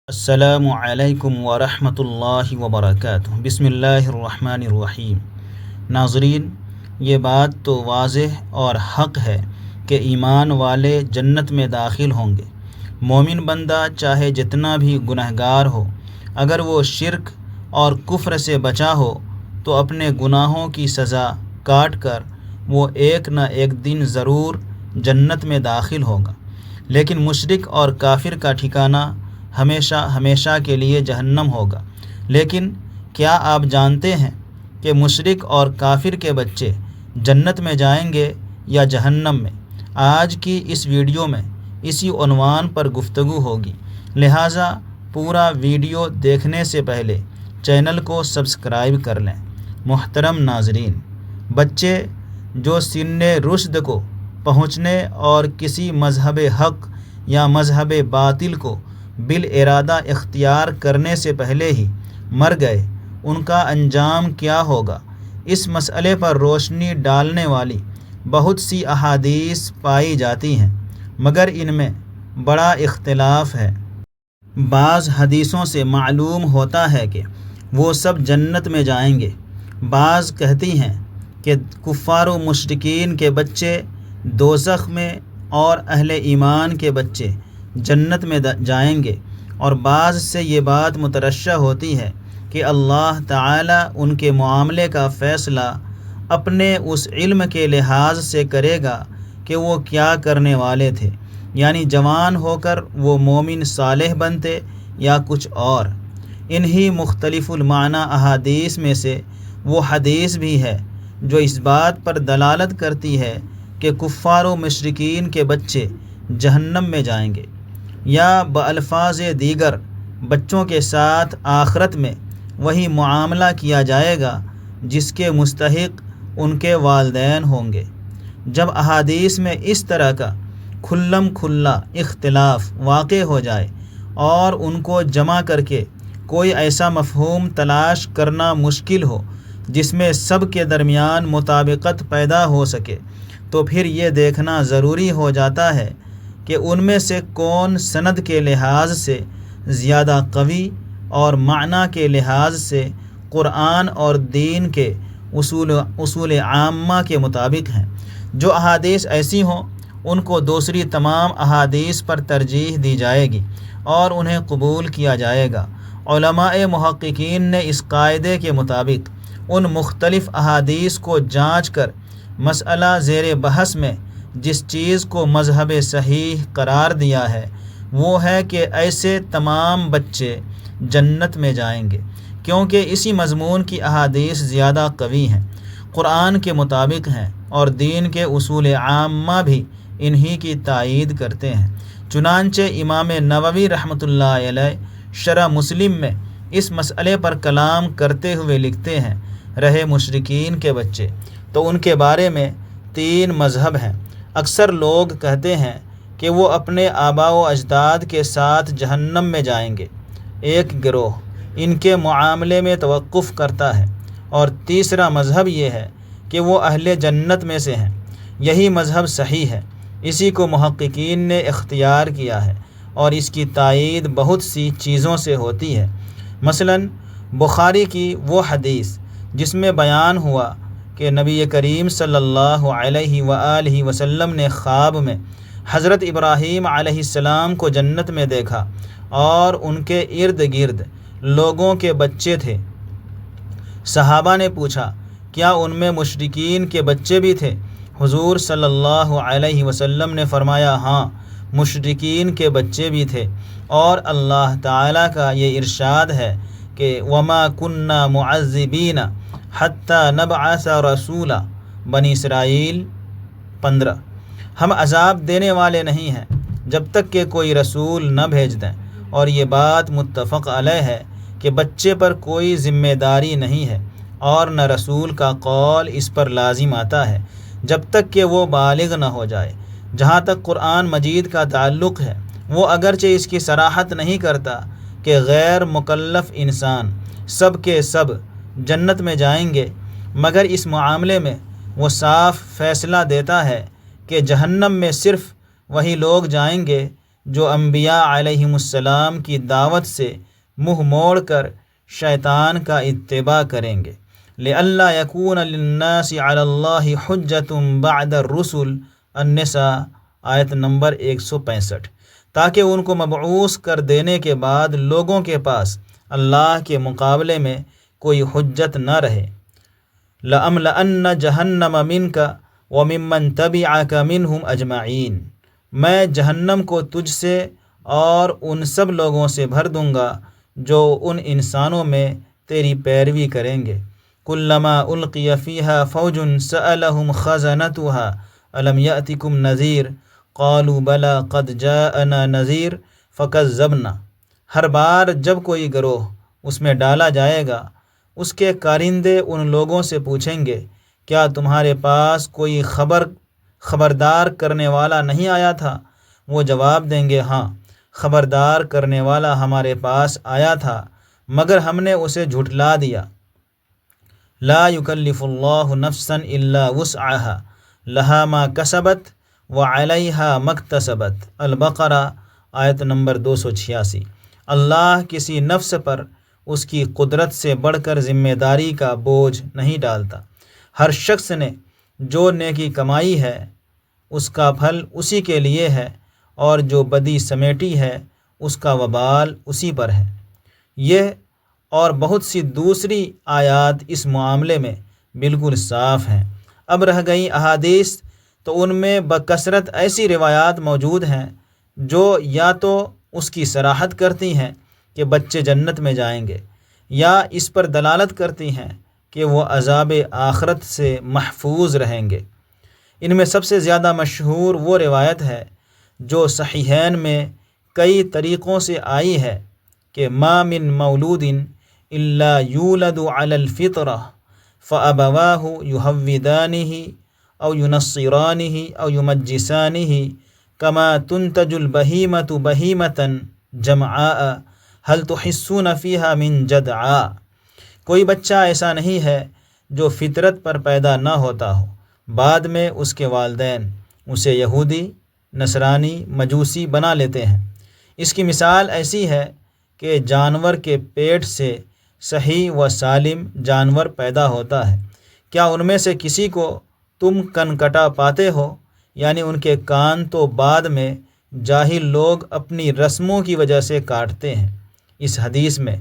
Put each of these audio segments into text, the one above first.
السلام علیکم ورحمۃ اللہ وبرکاتہ۔ بسم اللہ الرحمن الرحیم۔ ناظرین، یہ بات تو واضح اور حق ہے کہ ایمان والے جنت میں داخل ہوں گے۔ مومن بندہ چاہے جتنا بھی گنہگار ہو، اگر وہ شرک اور کفر سے بچا ہو تو اپنے گناہوں کی سزا کاٹ کر وہ ایک نہ ایک دن ضرور جنت میں داخل ہوگا، لیکن مشرک اور کافر کا ٹھکانہ ہمیشہ ہمیشہ کے لیے جہنم ہوگا۔ لیکن کیا آپ جانتے ہیں کہ مشرک اور کافر کے بچے جنت میں جائیں گے یا جہنم میں؟ آج کی اس ویڈیو میں اسی عنوان پر گفتگو ہوگی، لہٰذا پورا ویڈیو دیکھنے سے پہلے چینل کو سبسکرائب کر لیں۔ محترم ناظرین، بچے جو سن رشد کو پہنچنے اور کسی مذہب حق یا مذہب باطل کو بالارادہ اختیار کرنے سے پہلے ہی مر گئے، ان کا انجام کیا ہوگا؟ اس مسئلے پر روشنی ڈالنے والی بہت سی احادیث پائی جاتی ہیں، مگر ان میں بڑا اختلاف ہے۔ بعض حدیثوں سے معلوم ہوتا ہے کہ وہ سب جنت میں جائیں گے، بعض کہتی ہیں کہ کفار و مشرکین کے بچے دوزخ میں اور اہل ایمان کے بچے جنت میں جائیں گے، اور بعض سے یہ بات مترشح ہوتی ہے کہ اللہ تعالی ان کے معاملے کا فیصلہ اپنے اس علم کے لحاظ سے کرے گا کہ وہ کیا کرنے والے تھے، یعنی جوان ہو کر وہ مومن صالح بنتے یا کچھ اور۔ انہی مختلف المعنی احادیث میں سے وہ حدیث بھی ہے جو اس بات پر دلالت کرتی ہے کہ کفار و مشرکین کے بچے جہنم میں جائیں گے، یا بالفاظ دیگر بچوں کے ساتھ آخرت میں وہی معاملہ کیا جائے گا جس کے مستحق ان کے والدین ہوں گے۔ جب احادیث میں اس طرح کا کھلم کھلا اختلاف واقع ہو جائے اور ان کو جمع کر کے کوئی ایسا مفہوم تلاش کرنا مشکل ہو جس میں سب کے درمیان مطابقت پیدا ہو سکے، تو پھر یہ دیکھنا ضروری ہو جاتا ہے کہ ان میں سے کون سند کے لحاظ سے زیادہ قوی اور معنی کے لحاظ سے قرآن اور دین کے اصول عامہ کے مطابق ہیں۔ جو احادیث ایسی ہوں ان کو دوسری تمام احادیث پر ترجیح دی جائے گی اور انہیں قبول کیا جائے گا۔ علماء محققین نے اس قاعدے کے مطابق ان مختلف احادیث کو جانچ کر مسئلہ زیر بحث میں جس چیز کو مذہب صحیح قرار دیا ہے وہ ہے کہ ایسے تمام بچے جنت میں جائیں گے، کیونکہ اسی مضمون کی احادیث زیادہ قوی ہیں، قرآن کے مطابق ہیں، اور دین کے اصول عامہ بھی انہی کی تائید کرتے ہیں۔ چنانچہ امام نووی رحمۃ اللہ علیہ شرح مسلم میں اس مسئلے پر کلام کرتے ہوئے لکھتے ہیں، رہے مشرکین کے بچے تو ان کے بارے میں 3 مذہب ہیں۔ اکثر لوگ کہتے ہیں کہ وہ اپنے آباء و اجداد کے ساتھ جہنم میں جائیں گے، ایک گروہ ان کے معاملے میں توقف کرتا ہے، اور تیسرا مذہب یہ ہے کہ وہ اہل جنت میں سے ہیں۔ یہی مذہب صحیح ہے، اسی کو محققین نے اختیار کیا ہے، اور اس کی تائید بہت سی چیزوں سے ہوتی ہے۔ مثلاً بخاری کی وہ حدیث جس میں بیان ہوا کہ نبی کریم صلی اللہ علیہ وآلہ وسلم نے خواب میں حضرت ابراہیم علیہ السلام کو جنت میں دیکھا اور ان کے ارد گرد لوگوں کے بچے تھے۔ صحابہ نے پوچھا، کیا ان میں مشرکین کے بچے بھی تھے؟ حضور صلی اللہ علیہ وسلم نے فرمایا، ہاں، مشرکین کے بچے بھی تھے، اور اللہ تعالیٰ کا یہ ارشاد ہے کہ وَمَا كُنَّا مُعَذِّبِينَ حَتَّى نَبْعَثَ رَسُولًا، بنی اسرائیل 15۔ ہم عذاب دینے والے نہیں ہیں جب تک کہ کوئی رسول نہ بھیج دیں، اور یہ بات متفق علیہ ہے کہ بچے پر کوئی ذمہ داری نہیں ہے، اور نہ رسول کا قول اس پر لازم آتا ہے جب تک کہ وہ بالغ نہ ہو جائے۔ جہاں تک قرآن مجید کا تعلق ہے، وہ اگرچہ اس کی صراحت نہیں کرتا کہ غیر مکلف انسان سب کے سب جنت میں جائیں گے، مگر اس معاملے میں وہ صاف فیصلہ دیتا ہے کہ جہنم میں صرف وہی لوگ جائیں گے جو انبیاء علیہم السلام کی دعوت سے منہ موڑ کر شیطان کا اتباع کریں گے۔ لئلا یکون للناس علی اللہ حجۃ بعد الرسل، النساء آیت نمبر 165، تاکہ ان کو مبعوث کر دینے کے بعد لوگوں کے پاس اللہ کے مقابلے میں کوئی حجت نہ رہے۔ لَأَمْلَأَنَّ جَهَنَّمَ مِنْكَ وَمِمَّنْ تَبِعَكَ مِنْهُمْ أَجْمَعِينَ، میں جہنم کو تجھ سے اور ان سب لوگوں سے بھر دوں گا جو ان انسانوں میں تیری پیروی کریں گے۔ كُلَّمَا أُلْقِيَ فِيهَا فَوْجٌ سَأَلَهُمْ خَزَنَتُهَا أَلَمْ يَأْتِكُمْ نَذِيرٌ قَالُوا بَلَىٰ قَدْ جَاءَنَا نَذِيرٌ فَكَذَّبْنَا۔ ہر بار جب کوئی گروہ اس میں ڈالا جائے گا، اس کے کارندے ان لوگوں سے پوچھیں گے، کیا تمہارے پاس کوئی خبردار کرنے والا نہیں آیا تھا؟ وہ جواب دیں گے، ہاں، خبردار کرنے والا ہمارے پاس آیا تھا مگر ہم نے اسے جھٹلا دیا۔ لا یکلف اللہ نفسا الا وسعها لها ما کسبت وعلیہا ما اکتسبت، البقرہ آیت نمبر 286۔ اللہ کسی نفس پر اس کی قدرت سے بڑھ کر ذمہ داری کا بوجھ نہیں ڈالتا۔ ہر شخص نے جو نیکی کمائی ہے اس کا پھل اسی کے لیے ہے، اور جو بدی سمیٹی ہے اس کا وبال اسی پر ہے۔ یہ اور بہت سی دوسری آیات اس معاملے میں بالکل صاف ہیں۔ اب رہ گئی احادیث، تو ان میں بکثرت ایسی روایات موجود ہیں جو یا تو اس کی صراحت کرتی ہیں کہ بچے جنت میں جائیں گے، یا اس پر دلالت کرتی ہیں کہ وہ عذاب آخرت سے محفوظ رہیں گے۔ ان میں سب سے زیادہ مشہور وہ روایت ہے جو صحیحین میں کئی طریقوں سے آئی ہے کہ ما من مولود الا یولد علی الفطرہ فابواہ یہودانہ او ینصرانہ او یمجسانہ کما تنتج البہیمۃ بہیمۃ جمعاء هل تحسون فیہا من جدعاء۔ کوئی بچہ ایسا نہیں ہے جو فطرت پر پیدا نہ ہوتا ہو، بعد میں اس کے والدین اسے یہودی، نصرانی، مجوسی بنا لیتے ہیں۔ اس کی مثال ایسی ہے کہ جانور کے پیٹ سے صحیح و سالم جانور پیدا ہوتا ہے، کیا ان میں سے کسی کو تم کنکٹا پاتے ہو؟ یعنی ان کے کان تو بعد میں جاہل لوگ اپنی رسموں کی وجہ سے کاٹتے ہیں۔ اس حدیث میں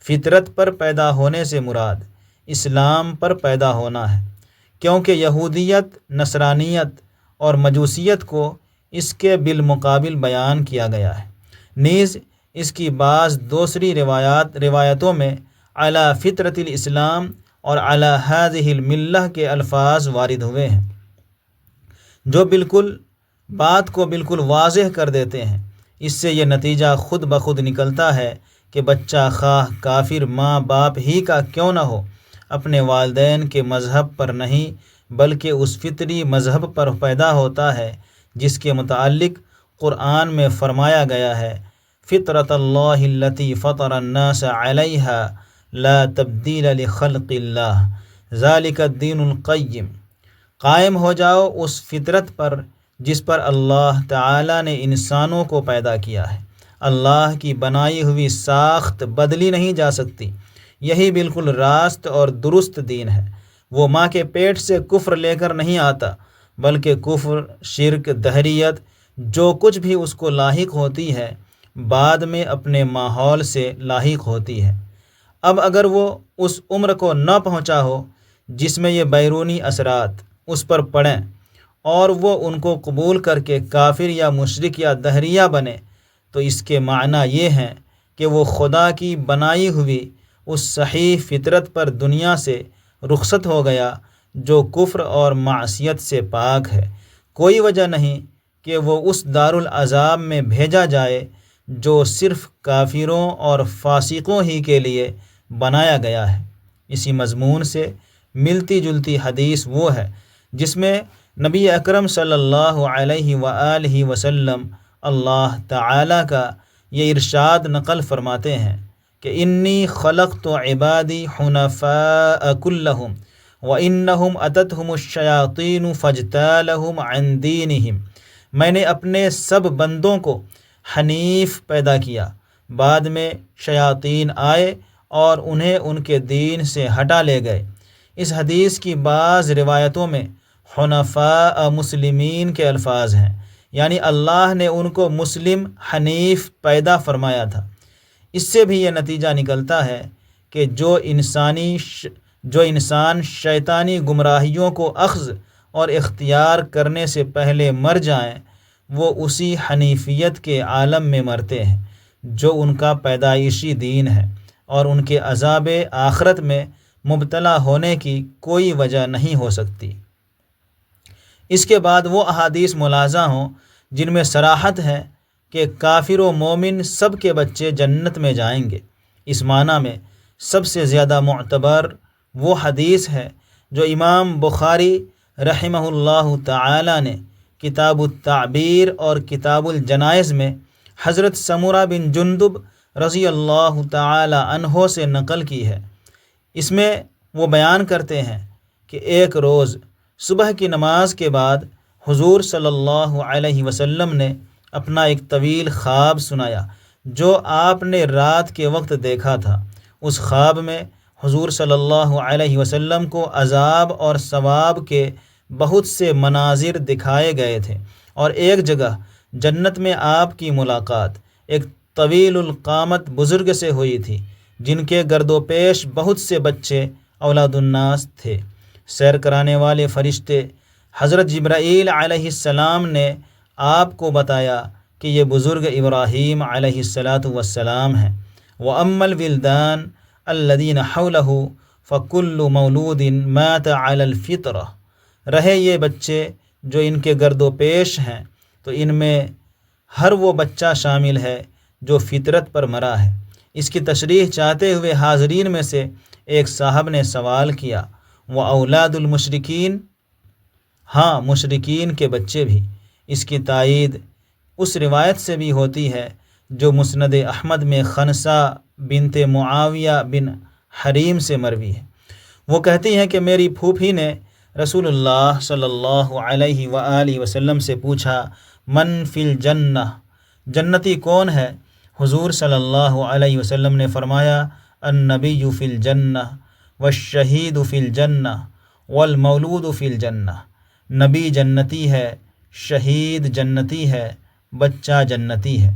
فطرت پر پیدا ہونے سے مراد اسلام پر پیدا ہونا ہے، کیونکہ یہودیت، نصرانیت اور مجوسیت کو اس کے بالمقابل بیان کیا گیا ہے۔ نیز اس کی بعض دوسری روایتوں میں علی فطرت الاسلام اور علی ہذہ الملہ کے الفاظ وارد ہوئے ہیں، جو بات کو بالکل واضح کر دیتے ہیں۔ اس سے یہ نتیجہ خود بخود نکلتا ہے کہ بچہ خواہ کافر ماں باپ ہی کا کیوں نہ ہو، اپنے والدین کے مذہب پر نہیں بلکہ اس فطری مذہب پر پیدا ہوتا ہے جس کے متعلق قرآن میں فرمایا گیا ہے، فطرت اللہ التی فطر الناس علیہا لا تبدیل لخلق اللہ ذالک الدین القیم۔ قائم ہو جاؤ اس فطرت پر جس پر اللہ تعالی نے انسانوں کو پیدا کیا ہے، اللہ کی بنائی ہوئی ساخت بدلی نہیں جا سکتی، یہی بالکل راست اور درست دین ہے۔ وہ ماں کے پیٹ سے کفر لے کر نہیں آتا، بلکہ کفر، شرک، دہریت جو کچھ بھی اس کو لاحق ہوتی ہے بعد میں اپنے ماحول سے لاحق ہوتی ہے۔ اب اگر وہ اس عمر کو نہ پہنچا ہو جس میں یہ بیرونی اثرات اس پر پڑیں اور وہ ان کو قبول کر کے کافر یا مشرک یا دہریہ بنے، تو اس کے معنی یہ ہیں کہ وہ خدا کی بنائی ہوئی اس صحیح فطرت پر دنیا سے رخصت ہو گیا جو کفر اور معصیت سے پاک ہے۔ کوئی وجہ نہیں کہ وہ اس دارالعذاب میں بھیجا جائے جو صرف کافروں اور فاسقوں ہی کے لیے بنایا گیا ہے۔ اسی مضمون سے ملتی جلتی حدیث وہ ہے جس میں نبی اکرم صلی اللہ علیہ وآلہ وسلم اللہ تعالی کا یہ ارشاد نقل فرماتے ہیں کہ انی خلقت عبادی حنفاء کلہم وانہم اتتہم الشیاطین فاجتالہم عن دینہم۔ میں نے اپنے سب بندوں کو حنیف پیدا کیا۔ بعد میں شیاطین آئے اور انہیں ان کے دین سے ہٹا لے گئے۔ اس حدیث کی بعض روایتوں میں حنفاء مسلمین کے الفاظ ہیں، یعنی اللہ نے ان کو مسلم حنیف پیدا فرمایا تھا۔ اس سے بھی یہ نتیجہ نکلتا ہے کہ جو انسان شیطانی گمراہیوں کو اخذ اور اختیار کرنے سے پہلے مر جائیں وہ اسی حنیفیت کے عالم میں مرتے ہیں جو ان کا پیدائشی دین ہے، اور ان کے عذاب آخرت میں مبتلا ہونے کی کوئی وجہ نہیں ہو سکتی۔ اس کے بعد وہ احادیث ملاحظہ ہوں جن میں صراحت ہے کہ کافر و مومن سب کے بچے جنت میں جائیں گے۔ اس معنی میں سب سے زیادہ معتبر وہ حدیث ہے جو امام بخاری رحمہ اللہ تعالی نے کتاب التعبیر اور کتاب الجنائز میں حضرت سمرہ بن جندب رضی اللہ تعالی عنہ سے نقل کی ہے۔ اس میں وہ بیان کرتے ہیں کہ ایک روز صبح کی نماز کے بعد حضور صلی اللہ علیہ وسلم نے اپنا ایک طویل خواب سنایا جو آپ نے رات کے وقت دیکھا تھا۔ اس خواب میں حضور صلی اللہ علیہ وسلم کو عذاب اور ثواب کے بہت سے مناظر دکھائے گئے تھے، اور ایک جگہ جنت میں آپ کی ملاقات ایک طویل القامت بزرگ سے ہوئی تھی جن کے گرد و پیش بہت سے بچے اولاد الناس تھے۔ سیر کرانے والے فرشتے حضرت جبرائیل علیہ السلام نے آپ کو بتایا کہ یہ بزرگ ابراہیم علیہ السلام ہیں۔ وَأَمَّا الْوِلْدَانُ الَّذِينَ حَوْلَهُ فَكُلُّ مَوْلُودٍ مَاتَ عَلَى الْفِطْرَةِ، رہے یہ بچے جو ان کے گرد و پیش ہیں تو ان میں ہر وہ بچہ شامل ہے جو فطرت پر مرا ہے۔ اس کی تشریح چاہتے ہوئے حاضرین میں سے ایک صاحب نے سوال کیا، وَأَوْلَادُ الْمُشْرِكِينَ، ہاں مشرکین کے بچے بھی۔ اس کی تائید اس روایت سے بھی ہوتی ہے جو مسند احمد میں خنسہ بنت معاویہ بن حریم سے مروی ہے۔ وہ کہتی ہیں کہ میری پھوپھی نے رسول اللہ صلی اللہ علیہ وآلہ وسلم سے پوچھا، من فی الجنہ، جنتی کون ہے؟ حضور صلی اللہ علیہ وسلم نے فرمایا، النبی فی الجنہ والشہید فی الجنہ والمولود فی الجنہ، نبی جنتی ہے، شہید جنتی ہے، بچہ جنتی ہے۔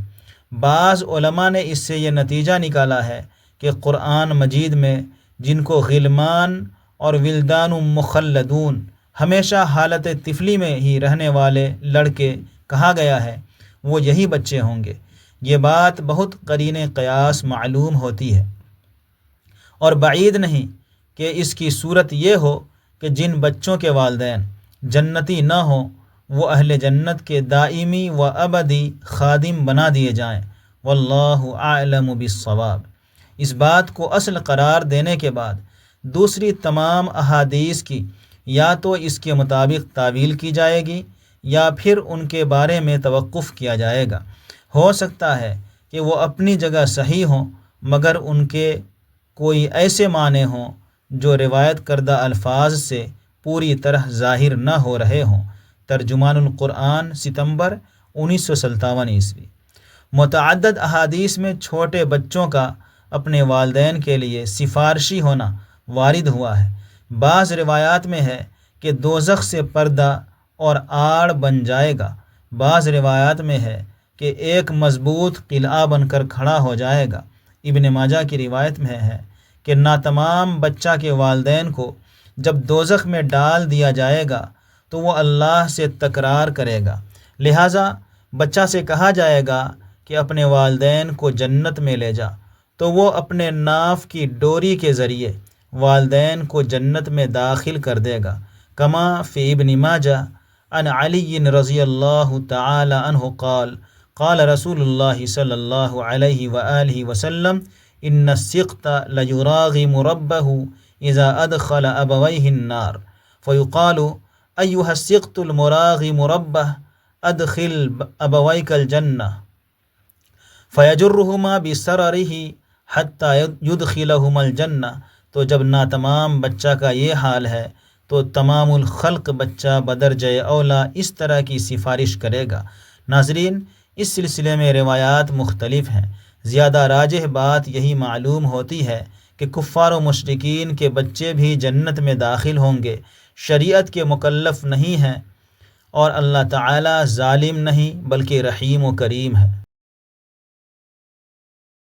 بعض علماء نے اس سے یہ نتیجہ نکالا ہے کہ قرآن مجید میں جن کو غلمان اور ولدان مخلدون، ہمیشہ حالت طفلی میں ہی رہنے والے لڑکے کہا گیا ہے، وہ یہی بچے ہوں گے۔ یہ بات بہت قرین قیاس معلوم ہوتی ہے، اور بعید نہیں کہ اس کی صورت یہ ہو کہ جن بچوں کے والدین جنتی نہ ہوں وہ اہل جنت کے دائمی و ابدی خادم بنا دیے جائیں۔ واللہ اعلم بالصواب۔ اس بات کو اصل قرار دینے کے بعد دوسری تمام احادیث کی یا تو اس کے مطابق تعویل کی جائے گی یا پھر ان کے بارے میں توقف کیا جائے گا۔ ہو سکتا ہے کہ وہ اپنی جگہ صحیح ہوں مگر ان کے کوئی ایسے معنی ہوں جو روایت کردہ الفاظ سے پوری طرح ظاہر نہ ہو رہے ہوں۔ ترجمان القرآن، ستمبر 1957 عیسوی۔ متعدد احادیث میں چھوٹے بچوں کا اپنے والدین کے لیے سفارشی ہونا وارد ہوا ہے۔ بعض روایات میں ہے کہ دوزخ سے پردہ اور آڑ بن جائے گا، بعض روایات میں ہے کہ ایک مضبوط قلعہ بن کر کھڑا ہو جائے گا۔ ابن ماجہ کی روایت میں ہے کہ ناتمام بچہ کے والدین کو جب دوزخ میں ڈال دیا جائے گا تو وہ اللہ سے تکرار کرے گا، لہٰذا بچہ سے کہا جائے گا کہ اپنے والدین کو جنت میں لے جا، تو وہ اپنے ناف کی ڈوری کے ذریعے والدین کو جنت میں داخل کر دے گا۔ کما فی ابن ماجہ عن علی رضی اللہ تعالی عنہ قال قال رسول اللہ صلی اللہ علیہ وآلہ وسلم ان السقط لیراغم ربہ اذا ادخل ابویہ النار فیقال ایہا السقط المراغم ربہ ادخل ابویک الجنہ فیجرہما بسررہ حتی یدخلہما الجنہ۔ تو جب ناتمام بچہ کا یہ حال ہے تو تمام الخلق بچہ بدرجہ اولا اس طرح کی سفارش کرے گا۔ ناظرین، اس سلسلے میں روایات مختلف ہیں۔ زیادہ راجح بات یہی معلوم ہوتی ہے کہ کفار و مشرکین کے بچے بھی جنت میں داخل ہوں گے، شریعت کے مکلف نہیں ہیں، اور اللہ تعالیٰ ظالم نہیں بلکہ رحیم و کریم ہے۔